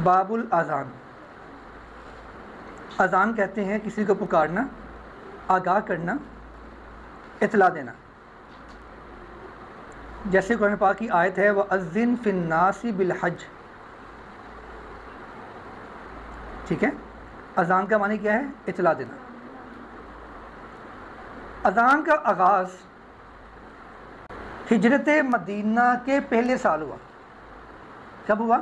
باب الاذان. اذان کہتے ہیں کسی کو پکارنا، آگاہ کرنا، اطلاع دینا. جیسے قرآن پاک کی آیت ہے وَأَذِّن فِي النَّاسِ بِالْحَجِّ. ٹھیک ہے، اذان کا معنی کیا ہے؟ اطلاع دینا. اذان کا آغاز ہجرت مدینہ کے پہلے سال ہوا. کب ہوا؟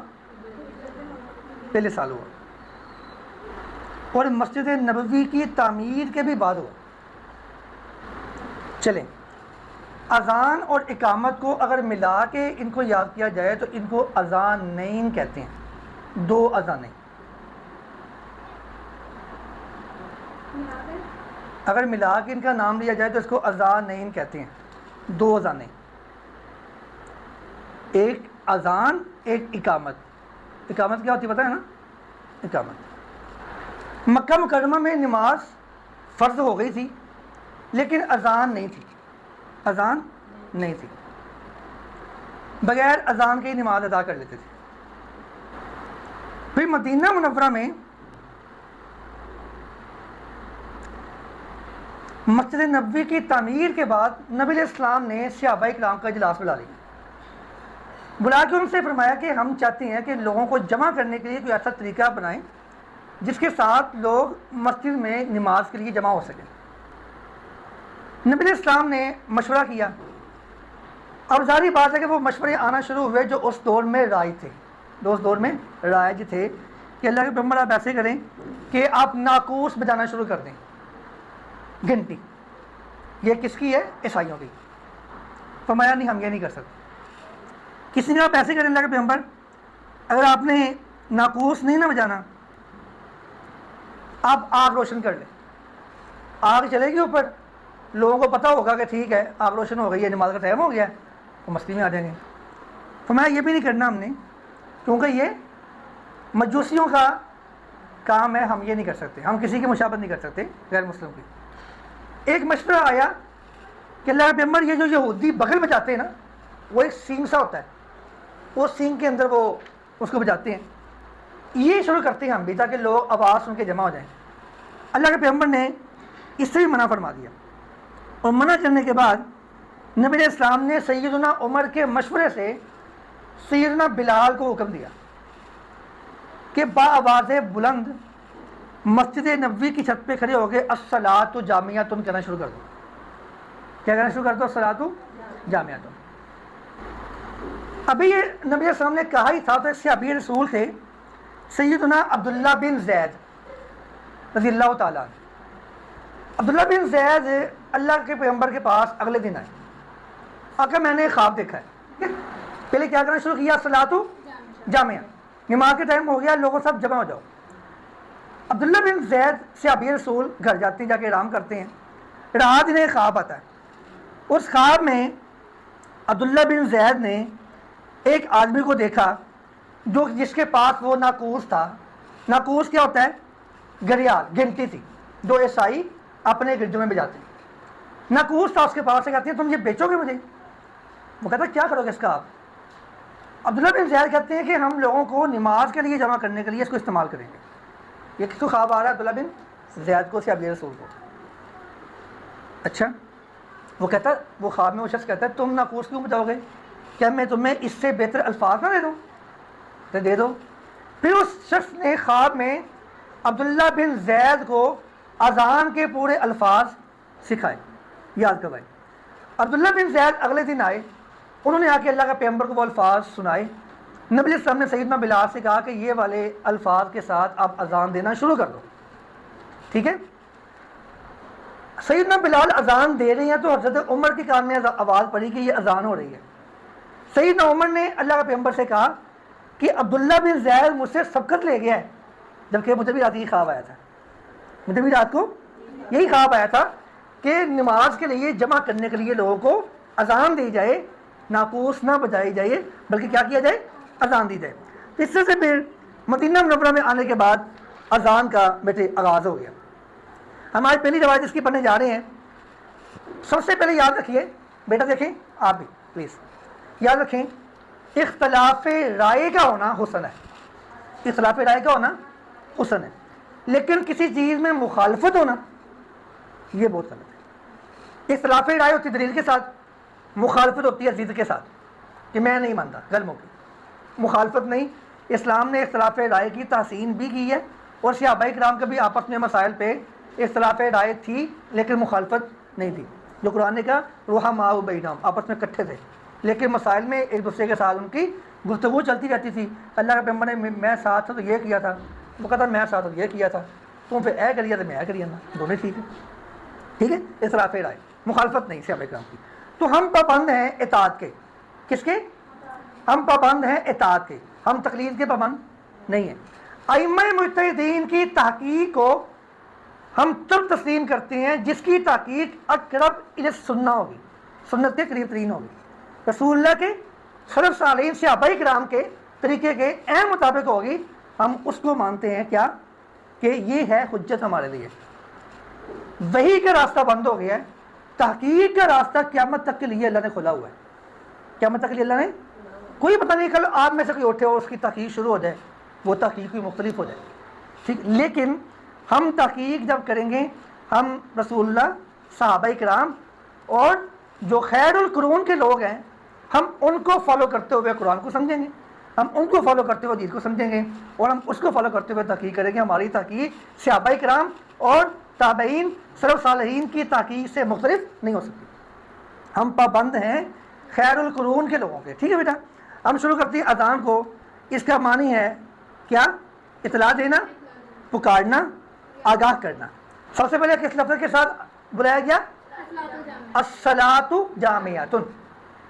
پہلے سال ہوا. اور مسجد نبوی کی تعمیر کے بھی بعد ہوا. چلیں، اذان اور اقامت کو اگر ملا کے ان کو یاد کیا جائے تو ان کو اذانین کہتے ہیں. دو اذانیں. اگر ملا کے ان کا نام لیا جائے تو اس کو اذانین کہتے ہیں. دو اذانیں، ایک اذان ایک اقامت. اقامت کیا ہوتی ہے پتہ ہے نا؟ اقامت. مکہ مکرمہ میں نماز فرض ہو گئی تھی لیکن اذان نہیں تھی. اذان نہیں تھی، بغیر اذان کے ہی نماز ادا کر لیتے تھے. پھر مدینہ منورہ میں مسجد نبوی کی تعمیر کے بعد نبی علیہ السلام نے صحابہ کرام کا اجلاس بلا لیا. بلا کے ان سے فرمایا کہ ہم چاہتے ہیں کہ لوگوں کو جمع کرنے کے لیے کوئی ایسا طریقہ بنائیں جس کے ساتھ لوگ مسجد میں نماز کے لیے جمع ہو سکیں. نبی علیہ السلام نے مشورہ کیا. اب ظاہری بات ہے کہ وہ مشورے آنا شروع ہوئے جو اس دور میں رائج تھے، جو اس دور میں رائج تھے کہ اللہ کے پیغمبر آپ ایسے کریں کہ آپ ناقوس بجانا شروع کر دیں. گھنٹی یہ کس کی ہے؟ عیسائیوں کی. فرمایا نہیں، ہم یہ نہیں کر سکتے. کسی نے آپ ایسے کریں اللہ کے پیغمبر، اگر آپ نے ناقوس نہیں نہ بجانا، آپ آگ روشن کر لیں. آگ چلے گی اوپر، لوگوں کو پتہ ہوگا کہ ٹھیک ہے آگ روشن ہو گئی ہے، نماز کا ٹائم ہو گیا ہے، وہ مسجد میں آ جائیں گے. فرمایا یہ بھی نہیں کرنا ہم نے، کیونکہ یہ مجوسیوں کا کام ہے، ہم یہ نہیں کر سکتے، ہم کسی کی مشابہت نہیں کر سکتے غیر مسلم کی. ایک مشورہ آیا کہ اللہ کے پیغمبر یہ جو یہودی بغل بجاتے ہیں نا، وہ ایک سینگ سا ہوتا ہے، وہ سینگ کے اندر وہ اس کو بجاتے ہیں، یہ شروع کرتے ہیں ہم بھی تاکہ لوگ آواز سن کے جمع ہو جائیں. اللہ کے پیغمبر نے اس سے بھی منع فرما دیا. اور منع کرنے کے بعد نبی علیہ السلام نے سیدنا عمر کے مشورے سے سیدنا بلال کو حکم دیا کہ با آواز بلند مسجد نبوی کی چھت پہ کھڑے ہو کے الصلاۃ جامعۃ کہنا شروع کر دو. کیا کہنا شروع کر دو؟ الصلاۃ جامعۃ. ابھی یہ نبی علیہ السلام نے کہا ہی تھا تو ایک صحابی رسول تھے سیدنا عبداللہ بن زید رضی اللہ تعالیٰ عنہ. عبداللہ بن زید اللہ کے پیغمبر کے پاس اگلے دن آئے. آقا میں نے خواب دیکھا ہے. پہلے کیا کرنا شروع کیا؟ الصلاۃ جامعہ، نماز کے ٹائم ہو گیا، لوگوں سب جمع ہو جاؤ. عبداللہ بن زید صحابی رسول گھر جاتے ہیں، جا کے آرام کرتے ہیں. رات انہیں خواب آتا ہے. اس خواب میں عبداللہ بن زید نے ایک آدمی کو دیکھا جس کے پاس وہ ناقوس تھا. ناقوس کیا ہوتا ہے؟ گھڑیال، گھنٹی تھی جو عیسائی اپنے گرجوں میں بجاتے ہیں. ناقوس تھا اس کے پاس سے. کہتے ہیں تم یہ بیچو گے مجھے؟ وہ کہتا ہے کیا کرو گے اس کا آپ؟ عبداللہ بن زید کہتے ہیں کہ ہم لوگوں کو نماز کے لیے جمع کرنے کے لیے اس کو استعمال کریں گے. یہ کس کو خواب آ رہا ہے؟ عبداللہ بن زید کو، صحابی رسول کو. اچھا، وہ کہتا ہے، وہ خواب میں وہ شخص کہتا ہے تم ناقوس کیوں بجاؤ گے؟ کیا میں تمہیں اس سے بہتر الفاظ نہ دے دوں؟ تو دے دو. پھر اس شخص نے خواب میں عبداللہ بن زید کو اذان کے پورے الفاظ سکھائے، یاد کروائے. عبداللہ بن زید اگلے دن آئے، انہوں نے آ کے اللہ کا پیغمبر کو وہ الفاظ سنائے. نبی علیہ السلام نے سیدنا بلال سے کہا کہ یہ والے الفاظ کے ساتھ آپ اذان دینا شروع کر دو. ٹھیک ہے. سیدنا بلال اذان دے رہے ہیں تو حضرت عمر کے کان میں آواز پڑی کہ یہ اذان ہو رہی ہے. سیدنا عمر نے اللہ کے پیغمبر سے کہا کہ عبداللہ بن زید مجھ سے سبقت لے گیا ہے، جبکہ مجھے بھی رات یہ خواب آیا تھا. مجھے بھی رات کو یہی خواب آیا تھا کہ نماز کے لیے جمع کرنے کے لیے لوگوں کو اذان دی جائے، ناقوس نہ بجائی جائے بلکہ کیا کیا جائے؟ اذان دی جائے. اس سے پھر مدینہ منورہ میں آنے کے بعد اذان کا بیٹے آغاز ہو گیا. ہم آج پہلی روایت اس کی پڑھنے جا رہے ہیں. سب سے پہلے یاد رکھیے بیٹا، دیکھیں آپ بھی پلیز یاد رکھیں، اختلاف رائے کا ہونا حسن ہے. اختلاف رائے کا ہونا حسن ہے، لیکن کسی چیز میں مخالفت ہونا یہ بہت غلط ہے۔ اختلاف رائے ہوتی ہے دلیل کے ساتھ، مخالفت ہوتی ہے ضد کے ساتھ کہ میں نہیں مانتا، غلط موقع مخالفت نہیں۔ اسلام نے اختلاف رائے کی تحسین بھی کی ہے، اور صحابہ کرام کے بھی آپس میں مسائل پہ اختلاف رائے تھی لیکن مخالفت نہیں تھی۔ جو قرآن نے کہا رحماء بینہم، آپس میں اکٹھے تھے، لیکن مسائل میں ایک دوسرے کے ساتھ ان کی گفتگو چلتی رہتی تھی۔ اللہ کے پیغمبر نے میں ساتھ تھا تو یہ کیا تھا، وہ کہتا میں ساتھ تو یہ کیا تھا، تم پھر اے کریا تو میں اے کریا نا، دونوں ٹھیک ہے، ٹھیک ہے۔ اختلاف رائے مخالفت نہیں صحابہ کرام کی۔ تو ہم پابند ہیں اطاعت کے، کس کے؟ ہم پابند ہیں اطاعت کے، ہم تقلید کے پابند نہیں ہیں۔ ائمہ مجتہدین کی تحقیق کو ہم تب تسلیم کرتے ہیں جس کی تحقیق اقرب الی السنہ ہوگی، سنت کے قریب ترین ہوگی، رسول اللہ کے سلف صالحین صحابہ کرام کے طریقے کے اہم مطابق ہوگی، ہم اس کو مانتے ہیں کیا کہ یہ ہے حجت ہمارے لیے۔ وحی کا راستہ بند ہو گیا ہے، تحقیق کا راستہ قیامت تک کے لیے اللہ نے کھولا ہوا ہے۔ قیامت تک کے لیے اللہ نے، کوئی پتہ نہیں کل آپ میں سے کوئی اٹھے اور اس کی تحقیق شروع ہو جائے، وہ تحقیق بھی مختلف ہو جائے، ٹھیک۔ لیکن ہم تحقیق جب کریں گے، ہم رسول اللہ، صحابہ کرام اور جو خیر القرون کے لوگ ہیں، ہم ان کو فالو کرتے ہوئے قرآن کو سمجھیں گے، ہم ان کو فالو کرتے ہوئے حدیث کو سمجھیں گے، اور ہم اس کو فالو کرتے ہوئے تحقیق کریں گے۔ ہماری تحقیق صحابہ کرام اور تابعین سلف صالحین کی تحقیق سے مختلف نہیں ہو سکتی۔ ہم پابند ہیں خیر القرون کے لوگوں کے، ٹھیک ہے بیٹا۔ ہم شروع کرتے ہیں اذان کو۔ اس کا معنی ہے کیا؟ اطلاع دینا، پکارنا، آگاہ کرنا۔ سب سے پہلے کس لفظ کے ساتھ بلایا گیا؟ الصلاۃ جامعۃ،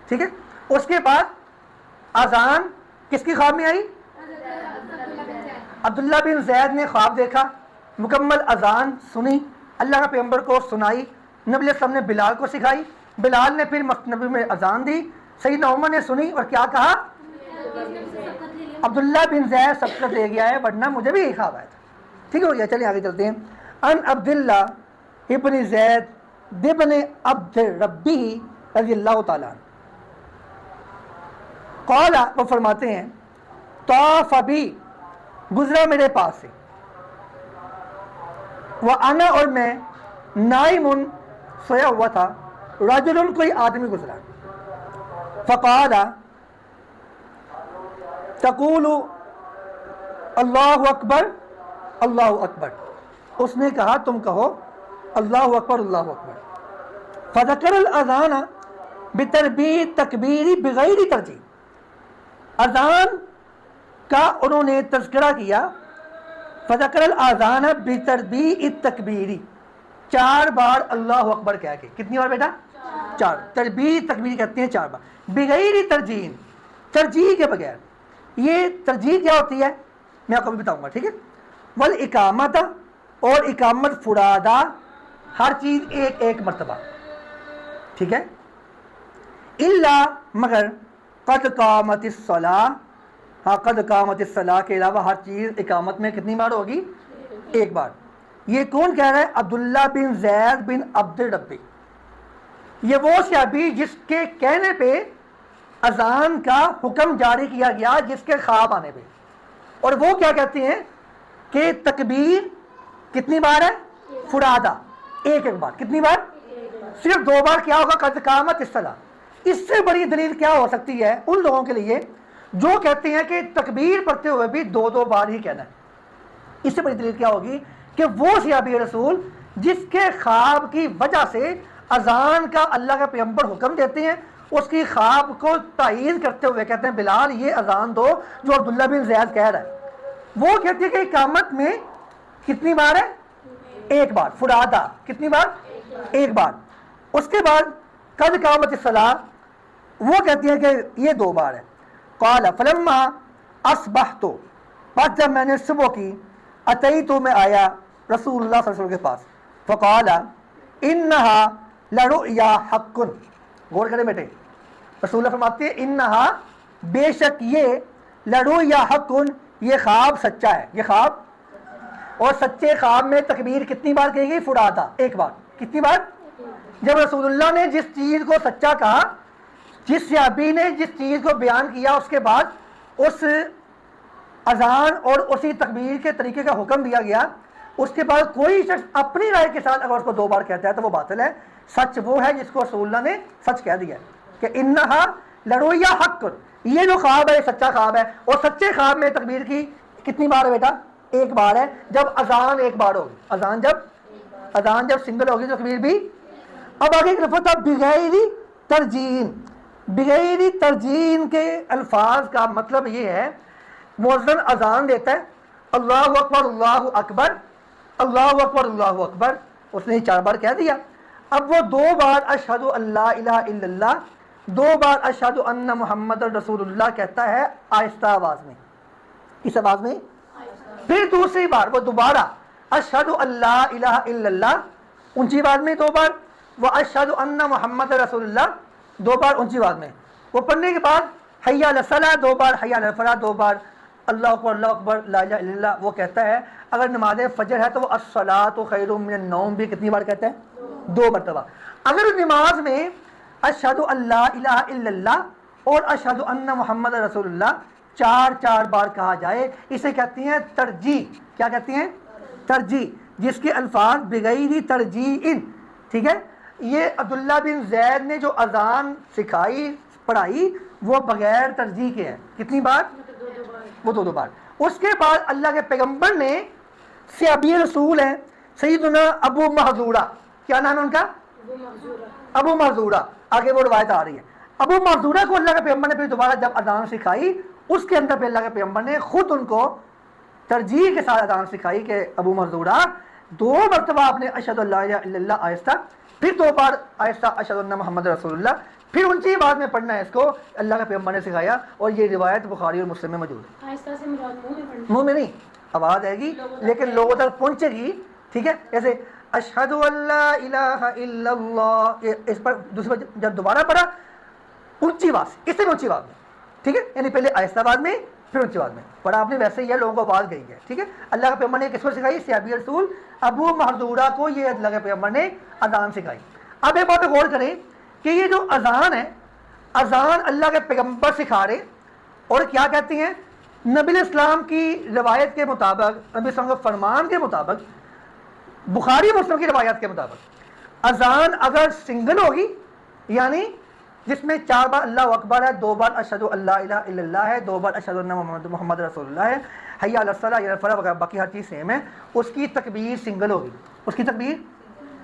ٹھیک ہے۔ اس کے بعد اذان کس کی خواب میں آئی؟ عبداللہ بن زید نے خواب دیکھا، مکمل اذان سنی، اللہ کے پیغمبر کو سنائی، نبی علیہ السلام نے بلال کو سکھائی، بلال نے پھر نبی میں اذان دی، سیدنا عمر نے سنی اور کیا کہا؟ عبداللہ بن زید سبقت لے گیا ہے ورنہ مجھے بھی یہی خواب آیا تھا، ٹھیک ہو گیا۔ چلیں آگے چلتے ہیں۔ ان عبداللہ ابن زید ابن عبد ربی رضی اللہ تعالیٰ عنہ قال، وہ فرماتے ہیں طاف بی، گزرا میرے پاس سے، وَأَنَا، اور میں نائم، سویا ہوا تھا، رجل، کوئی آدمی گزرا، فقال، تقول اللہ اکبر اللہ اکبر، اس نے کہا تم کہو اللہ اکبر اللہ اکبر، فذکر الاذان بتربیع تکبیری بغیر ترجیح، اذان کا انہوں نے تذکرہ کیا، فذکر الاذان بتربیع التکبیری، 4 بار اللہ اکبر کہہ کے، کتنی بار بیٹا؟ 4، تربیع تکبیر کہتے ہیں 4 بار، بغیر ترجیح، ترجیح کے بغیر۔ یہ ترجیح کیا ہوتی ہے میں آپ کو بھی بتاؤں گا، ٹھیک ہے۔ والاقامت، اور اقامت فرادا، ہر چیز ایک ایک مرتبہ، ٹھیک ہے۔ الا، مگر، قد قامت الصلاۃ، ہاں قد قامت الصلاۃ کے علاوہ ہر چیز اقامت میں کتنی بار ہوگی؟ ایک بار۔ یہ کون کہہ رہا ہے؟ عبداللہ بن زید بن عبد ربی، یہ وہ صحابی جس کے کہنے پہ اذان کا حکم جاری کیا گیا، جس کے خواب آنے پہ۔ اور وہ کیا کہتے ہیں کہ تکبیر کتنی بار ہے؟ فرادا، ایک ایک بار، کتنی بار؟ صرف 2 بار۔ کیا ہوگا؟ قد قامت الصلاۃ۔ اس سے بڑی دلیل کیا ہو سکتی ہے ان لوگوں کے لیے جو کہتے ہیں کہ تکبیر پڑھتے ہوئے بھی 2 بار ہی کہنا ہے؟ اس سے بڑی دلیل کیا ہوگی کہ وہ صحابی رسول جس کے خواب کی وجہ سے اذان کا اللہ کا پیغمبر حکم دیتے ہیں، اس کی خواب کو تائید کرتے ہوئے کہتے ہیں بلال یہ اذان دو جو عبداللہ بن زید کہہ رہا ہے۔ وہ کہتے ہیں کہ اقامت میں کتنی بار ہے؟ ایک بار، فرادا، کتنی بار؟ ایک بار۔ اس کے بعد قد قامت الصلاۃ، وہ کہتی ہیں کہ یہ 2 بار ہے۔ قال فلما اصبحت، پس جب میں نے صبح کی، اتیت، میں آیا رسول اللہ صلی اللہ علیہ وسلم کے پاس، فقال انہا لرؤیا حق، غور کریں بیٹے، رسول اللہ فرماتے ہیں انہا، بے شک یہ، لرؤیا حق، یہ خواب سچا ہے، یہ خواب، اور سچے خواب میں تکبیر کتنی بار کہی گئی؟ فرادا، ایک بار۔ کتنی بار؟ جب رسول اللہ نے جس چیز کو سچا کہا، جس صحابی نے جس چیز کو بیان کیا، اس کے بعد اس اذان اور اسی تکبیر کے طریقے کا حکم دیا گیا، اس کے بعد کوئی شخص اپنی رائے کے ساتھ اگر اس کو 2 بار کہتا ہے تو وہ باطل ہے۔ سچ وہ ہے جس کو رسول اللہ نے سچ کہہ دیا ہے کہ انہا لرؤیا حق، یہ جو خواب ہے سچا خواب ہے، اور سچے خواب میں تکبیر کی کتنی بار ہے بیٹا؟ 1 بار ہے، جب اذان 1 بار ہوگی، اذان جب سنگل ہوگی تو تکبیر بھی۔ اب آگے ایک لفظ تھا بغیر ترجین، بغیر ترجین کے الفاظ کا مطلب یہ ہے مؤذن اذان دیتا ہے اللہ اکبر اللہ اکبر اللہ اکبر اللہ اکبر، اس نے 4 بار کہہ دیا، اب وہ 2 بار اشہد اللہ الہ الا اللہ، 2 بار اشہد ان محمد رسول اللہ کہتا ہے آہستہ آواز میں، اس آواز میں، پھر دوسری بار وہ دوبارہ اشہد اللہ الہ الا اللہ اونچی آواز میں 2 بار، وہ اشہد ان محمد رسول اللہ 2 بار اونچی آواز میں، وہ پڑھنے کے بعد حی علی الصلاۃ 2 بار، حی علی الفلاح 2 بار، اللہ اکبر لا الہ الا اللہ وہ کہتا ہے۔ اگر نماز فجر ہے تو وہ الصلاۃ خیر من النوم بھی کتنی بار کہتا ہے؟ 2 مرتبہ۔ اگر نماز میں اشہد اللہ الہ الا اللہ اور اشہد ان محمد رسول اللہ 4 بار کہا جائے، اسے کہتی ہیں ترجیح۔ کیا کہتی ہیں؟ ترجیح، جس کے الفاظ بغیر ترجیح، ٹھیک ہے۔ یہ عبداللہ بن زید نے جو اذان سکھائی پڑھائی وہ بغیر ترجیح کے ہیں، کتنی بار؟ وہ 2 بار۔ اس کے بعد اللہ کے پیغمبر نے صحابی رسول ہیں سیدنا ابو محذورہ، کیا نام ہے ان کا؟ ابو محذورہ، آگے وہ روایت آ رہی ہے۔ ابو محذورہ کو اللہ کے پیغمبر نے پھر دوبارہ جب اذان سکھائی، اس کے اندر پھر اللہ کے پیغمبر نے خود ان کو ترجیح کے ساتھ اذان سکھائی کہ ابو محذورہ 2 مرتبہ آپ نے اشہد اللہ الہ الا اللہ آہستہ، پھر 2 بار آہستہ اشہد ان محمد رسول اللہ، پھر اونچی آواز میں پڑھنا ہے، اس کو اللہ کے پیغمبر نے سکھایا، اور یہ روایت بخاری اور مسلم میں موجود ہے۔ آہستہ سے مراد منہ میں نہیں، آواز آئے گی لیکن لوگوں تک پہنچے گی، ٹھیک ہے۔ جیسے اشہد اللہ الہ الا اللہ، اس پر دوسری بار جب دوبارہ پڑھا اونچی آواز سے، اس سے اونچی آواز میں، ٹھیک ہے، یعنی پہلے آہستہ آواز میں پھر اونچی آواز میں پڑھا آپ نے، ویسے ہی ہے، لوگوں کو آواز گئی ہے، ٹھیک ہے۔ اللہ کے پیغمبر نے کس کو سکھائی؟ صحابی رسول ابو محذورہ کو یہ اللہ کے پیغمبر نے اذان سکھائی۔ اب ایک بات پہ غور کریں کہ یہ جو اذان ہے، اذان اللہ کے پیغمبر سکھا رہے، اور کیا کہتی ہیں؟ نبی علیہ السلام کی روایت کے مطابق، نبی علیہ السلام کے فرمان کے مطابق، بخاری مسلم کی روایت کے مطابق اذان اگر سنگل ہوگی، یعنی جس میں 4 بار اللہ اکبر ہے، 2 بار اشہد اللہ الہ الا اللہ ہے، 2 بار اشہد ان محمد رسول اللہ ہے، حی علی الصلاۃ حی علی الفلاح وغیرہ، باقی ہر چیز سیم ہے، اس کی تکبیر سنگل ہوگی۔ اس کی تکبیر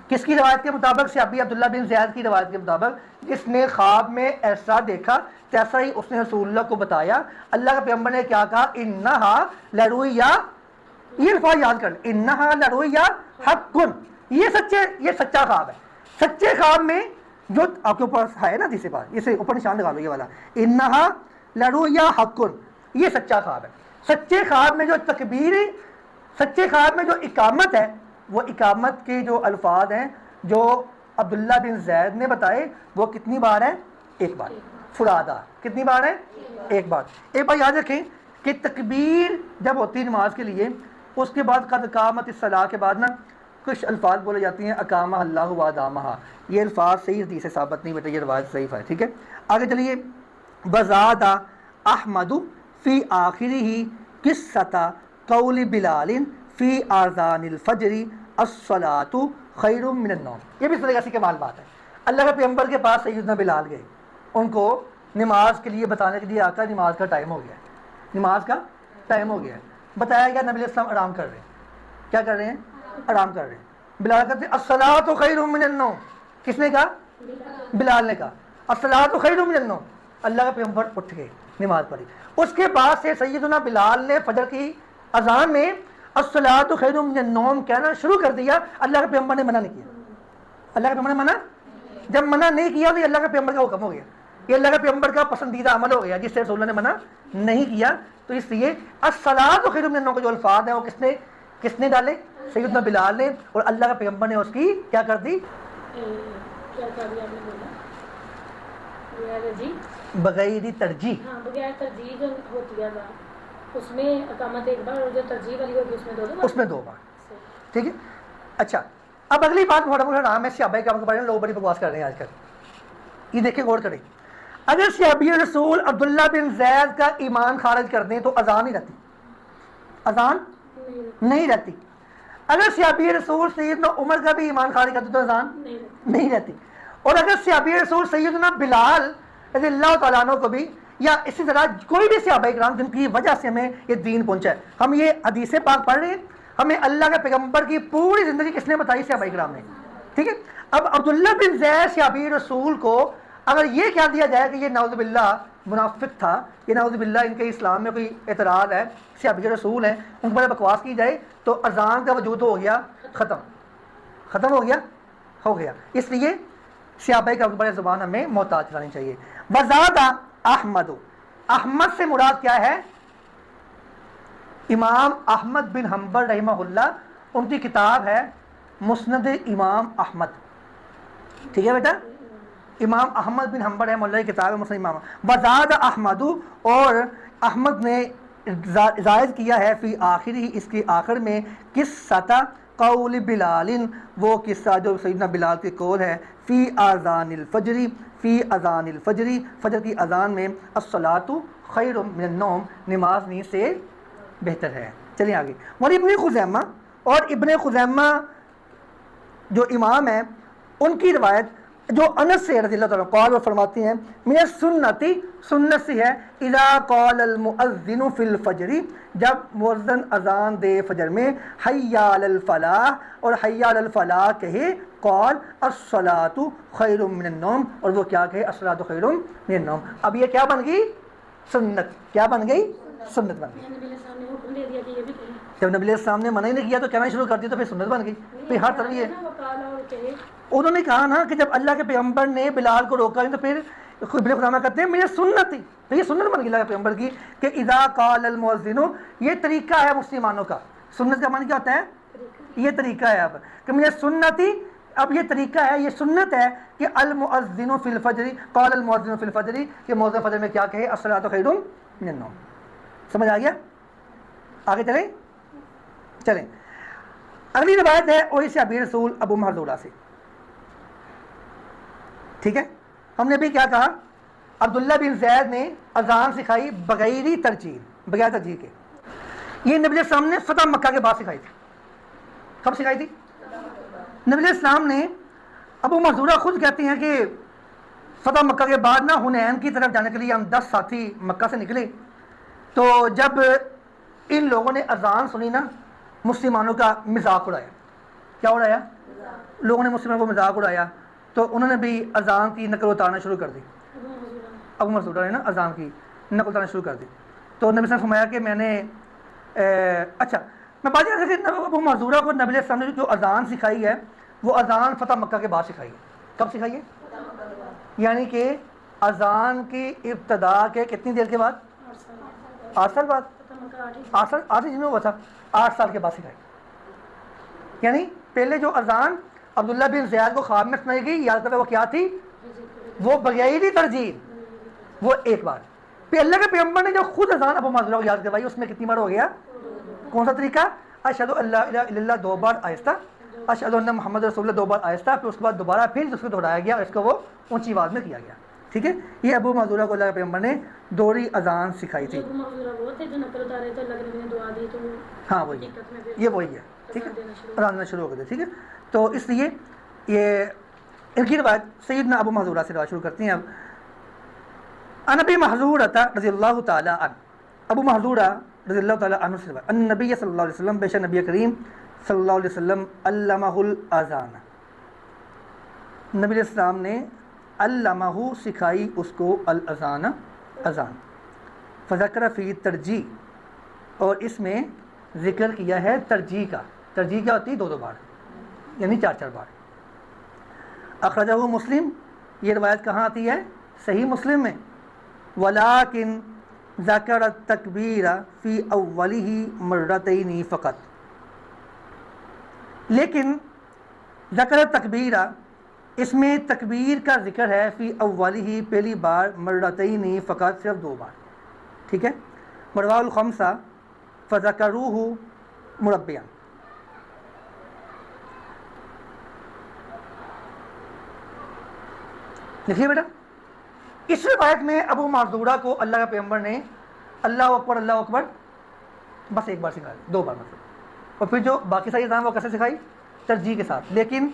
کس کی روایت کے مطابق؟ صحابی عبداللہ بن زید کی روایت کے مطابق، جس نے خواب میں ایسا دیکھا تیسا ہی اس نے رسول اللہ کو بتایا۔ اللہ کے پیغمبر نے کیا کہا؟ انہا لرؤیا، یہ الفاظ یاد کر لیں، انہا لرؤیا حق، یہ سچا خواب ہے۔ سچے خواب میں جو آپ کے اوپر ہے نا جسے بات، اسے اوپر نشان لگا لو، یہ والا انہا لرؤیا حق، یہ سچا خواب ہے۔ سچے خواب میں جو تکبیر، سچے خواب میں جو اقامت ہے، وہ اقامت کے جو الفاظ ہیں جو عبداللہ بن زید نے بتائے، وہ کتنی بار ہے؟ 1 بار، فرادا، کتنی بار ہے؟ 1 بار۔ ایک بار یاد رکھیں کہ تکبیر جب ہوتی ہے نماز کے لیے، اس کے بعد قد قامت الصلاۃ کے بعد نا کچھ الفاظ بولے جاتی ہیں، اقامہ اللہ و ادامہ، یہ الفاظ صحیح حدیث سے ثابت نہیں بیٹا، یہ روایت ضعیف ہے، ٹھیک ہے۔ آگے چلیے، وزاد احمد فی آخرہ قصۃ قول بلال فی آذان الفجر الصلاۃ خیر من النوم، یہ بھی اس طرح کی کمال بات ہے۔ اللہ کے پیغمبر کے پاس سیدنا بلال گئے، ان کو نماز کے لیے بتانے کے لیے آقا نماز کا ٹائم ہو گیا ہے، نماز کا ٹائم ہو گیا ہے، بتایا گیا نبی علیہ السلام آرام کر رہے ہیں، کیا کر رہے ہیں؟ آرام کر رہے ہیں۔ بلال کہتے ہیں الصلاۃ خیر من النوم، کس نے کہا؟ بلال نے کہا الصلاۃ خیر من النوم، اللہ کے پیغمبر اٹھ گئے، نماز پڑھی۔ اس کے بعد سے سیدنا بلال نے فجر کی اذان میں الصلاۃ خیر من النوم کہنا شروع کر دیا، اللہ کے پیغمبر نے منع نہیں کیا۔ اللہ کے پیغمبر نے منع، جب منع نہیں کیا تو یہ اللہ کے پیغمبر کا حکم ہو گیا، یہ اللہ کے پیغمبر کا پسندیدہ عمل ہو گیا، جس سے رسول اللہ نے منع نہیں کیا۔ تو اس لیے الصلاۃ خیر من النوم کے جو الفاظ ہیں وہ کس نے ڈالے؟ سیدنا بلال نے، اور اللہ کے پیغمبر نے اس کی کیا کر دی؟ بغیر ترجیح، بغیر ترجیح جو ہوتی ہے اس میں اقامت 1 بار، اور جو ترجیح والی ہوگی اس میں 2 بار، ٹھیک ہے۔ اچھا، اب اگلی بات تھوڑا موٹا نام ہے صحابہ کرام کے بارے میں، لوگ بڑی بکواس کر رہے ہیں آج کل، یہ دیکھیں غور کریں۔ اگر صحابی رسول عبداللہ بن زید کا ایمان خارج کر دیں تو اذان نہیں رہتی، اذان نہیں رہتی. اگر صحابی رسول سیدنا عمر کا بھی ایمان خارج کرتے تو اذان نہیں رہتی. اور اگر صحابی رسول سیدنا بلال رضی اللہ تعالیٰ عنہ کو بھی, یا اسی طرح کوئی بھی صحابہ کرام جن کی وجہ سے ہمیں یہ دین پہنچا ہے, ہم یہ حدیث پاک پڑھ رہے ہیں, ہمیں اللہ کے پیغمبر کی پوری زندگی کس نے بتائی؟ صحابہ کرام نے. ٹھیک ہے. اب عبداللہ بن زید صحابی رسول کو اگر یہ کہہ دیا جائے کہ یہ نعوذ باللہ منافق تھا, یہ نعوذ باللہ ان کے اسلام میں کوئی اعتراض ہے, صحابی رسول ہیں, ان پر بکواس کی جائے, تو اذان کا وجود ہو گیا ختم ہو گیا. اس لیے صحابہ کا بڑے زبان ہمیں محتاط کرانی چاہیے. وزادہ احمد, احمد سے مراد کیا ہے؟ امام احمد بن حنبل رحمہ اللہ, ان کی کتاب ہے مسند امام احمد. ٹھیک ہے بیٹا, امام احمد بن حنبل رحمہ اللہ کی کتاب ہے مسند امام. وزاد احمد, اور احمد نے زائد کیا ہے فی آخر ہی, اس کے آخر میں, قصہ قول بلال, وہ قصہ جو سیدنا بلال کے قول ہے, فی اذان الفجر, فی اذان الفجر, فجر کی اذان میں, الصلاۃ خیر من النوم, نماز نیند سے بہتر ہے. چلیے آگے. اور ابن خزیمہ, اور ابن خزیمہ جو امام ہیں, ان کی روایت جو انس سے رضی اللہ تعالیٰ قال, وہ فرماتے ہیں من السنتی, سنت سے ہے, اذا قال المؤذن فی الفجر, جب مؤذن اذان دے فجر میں, حی علی الفلاح, اور حی علی الفلاح کہے, قال الصلاۃ خیر من النوم, اور وہ کیا کہے؟ الصلاۃ خیر من النوم. اب یہ کیا بن گئی؟ سنت. کیا بن گئی؟ سنت بن گئی. جب نبی علیہ السلام نے منع ہی نہیں کیا تو کہنا شروع کر دیا تو پھر سنت بن گئی. پھر ہر طرف یہ انہوں نے کہا نا کہ جب اللہ کے پیغمبر نے بلال کو روکا نہیں تو پھر ابن خزیمہ کہتے ہیں میرے سنت تھی, تو یہ سنت بن گئی اللہ کے پیغمبر کی کہ اذا قال المؤذن, یہ طریقہ ہے مسلمانوں کا. سنت کا معنی کیا ہوتا ہے؟ یہ طریقہ ہے. اب کہ میرے سنتی, اب یہ طریقہ ہے, یہ سنت ہے کہ المؤذن فی الفجر, قال المؤذن فی الفجر, کہ مؤذن فجر میں کیا کہے؟ الصلاۃ خیر من النوم. سمجھ آ گیا؟ آگے چلیں. اگلی روایت ہے وہی صحابی رسول ابو محذورہ سے. ٹھیک ہے, ہم نے بھی کیا کہا؟ عبداللہ بن زید نے اذان سکھائی بغیر ترجیح کے. یہ نبی علیہ السلام نے فتح مکہ کے بعد سکھائی تھی. کب سکھائی تھی؟ نبی علیہ السلام نے, ابو محذورہ خود کہتے ہیں کہ فتح مکہ کے بعد نا حنین کی طرف جانے کے لیے ہم 10 ساتھی مکہ سے نکلے, تو جب ان لوگوں نے اذان سنی نا, مسلمانوں کا مذاق اڑایا. کیا اڑایا؟ لوگوں نے مسلمانوں کو مذاق اڑایا, تو انہوں نے بھی اذان کی نقل اتارنا شروع کر دی. ابو محذورہ نے نا اذان کی نقل اتارنا شروع کر دی. تو نبی صلی اللہ علیہ وسلم نے فرمایا کہ میں نے اچھا میں بات کر کہ ابو محذورہ کو نبی علیہ السلام نے جو اذان سکھائی ہے وہ اذان فتح مکہ کے بعد سکھائی ہے. کب سکھائی ہے؟ یعنی کہ اذان کی ابتدا کے کتنی دیر کے بعد؟ 8 سال بعد. 8 جن میں ہوا تھا 8 سال کے بعد سکھائی. یعنی پہلے جو اذان عبداللہ بن زیاد کو خواب میں سنائی گئی, یاد کرتا وہ کیا تھی؟ وہ بغیر ترجیح, وہ ایک بار. پھر اللہ کے پیغمبر نے جو خود اذان ابو محذورہ کو یاد کروائی, اس میں کتنی بار ہو گیا؟ کون سا طریقہ؟ اشہد ان لا الہ الا اللہ 2 بار آہستہ, اشہد ان محمد رسول اللہ 2 بار آہستہ, پھر اس کے بعد دوبارہ پھر اس کو دہرایا گیا اور اس کو وہ اونچی آواز میں کیا گیا. ٹھیک ہے, یہ ابو محذورہ کو اللہ کے پیغمبر نے دوہری اذان سکھائی تھی. ہاں وہی, یہ وہی ہے. ٹھیک ہے, اذان دینا شروع ہو گئے. ٹھیک ہے, تو اس لیے یہ ان کی روایت سیدنا ابو محذورہ سے روایت شروع کرتی ہیں. اب ان ابی محذورہ رضی اللہ تعالیٰ عنہ, ابو محذورہ رضی اللہ تعالیٰ عنہ سے روایت, ان نبی صلی اللہ علیہ وسلم, بے شک نبی کریم صلی اللہ علیہ وسلم, علمہ الاذان, نبی علیہ السلام نے علمہ سکھائی اس کو الاذان, اذان. فذکر فی ترجیح, اور اس میں ذکر کیا ہے ترجیح کا. ترجیح کیا ہوتی ہے؟ 2 بار, یعنی 4 بار. اخرجہ مسلم, یہ روایت کہاں آتی ہے؟ صحیح مسلم میں. ولیکن ذکر التکبیر فی اولہ مرتین فقط, لیکن ذکر التکبیر, اس میں تکبیر کا ذکر ہے, فی اولہ پہلی بار, مرتین فقط صرف 2 بار. ٹھیک ہے. رواه الخمسہ فذکروہ مربعا. لکھیے بیٹا, اس روایت میں ابو محذورہ کو اللہ کے پیغمبر نے اللہ اکبر بس ایک بار سکھائی، 2 بار مطلب، اور پھر جو باقی ساری اذان وہ کیسے سکھائی؟ ترجیح کے ساتھ۔ لیکن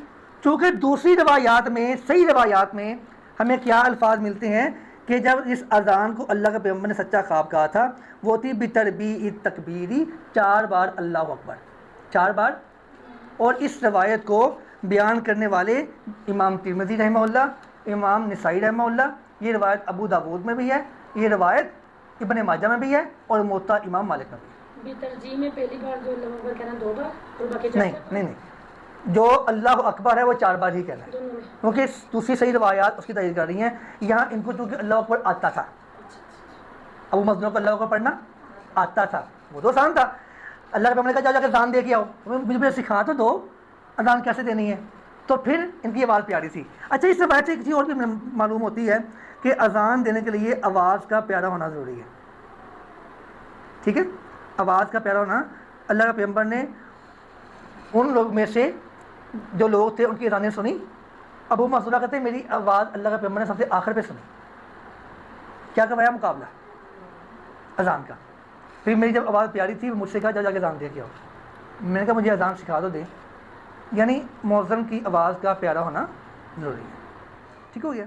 چونکہ دوسری روایات میں، صحیح روایات میں ہمیں کیا الفاظ ملتے ہیں کہ جب اس اذان کو اللہ کے پیغمبر نے سچا خواب کہا تھا وہ تھی بتربیع تکبیری، 4 بار اللہ اکبر، 4 بار۔ اور اس روایت کو بیان کرنے والے امام ترمذی رحمہ اللہ، امام نسائی رحمہ اللہ، یہ روایت ابو داود میں بھی ہے، یہ روایت ابن ماجہ میں بھی ہے، اور موطا امام مالک میں بھی ہے۔ ترجیح میں پہلی بار جو اللہ اکبر کہنا 2 بار اور باقی 4 نہیں، جو اللہ اکبر ہے وہ 4 بار ہی کہنا ہے، دونوں میں۔ کیونکہ دوسری صحیح روایات اس کی تائید کر رہی ہیں۔ یہاں ان کو چونکہ اللہ اکبر آتا تھا، ابو مظلوم کو اللہ اکبر پڑھنا آتا تھا، وہ تو آسان تھا۔ اللہ کے پیغمبر نے کہا جا کے اذان دے کے آؤ، مجھے سکھا تو دو اذان کیسے دینی ہے، تو پھر ان کی آواز پیاری تھی۔ اچھا، اس سے بات ایک چیز اور بھی معلوم ہوتی ہے کہ اذان دینے کے لیے آواز کا پیارا ہونا ضروری ہے، ٹھیک ہے؟ آواز کا پیارا ہونا، اللہ کے پیغمبر نے ان لوگ میں سے جو لوگ تھے ان کی اذانیں سنی، ابو مسعود کہتے ہیں میری آواز اللہ کے پیغمبر نے سب سے آخر پہ سنی، کیا کروایا؟ مقابلہ اذان کا۔ پھر میری جب آواز پیاری تھی مجھ سے کہا جا کے اذان دے کے آؤ، میں نے کہا مجھے اذان سکھا دو دے، یعنی مؤذن کی آواز کا پیارا ہونا ضروری ہے، ٹھیک ہو گیا۔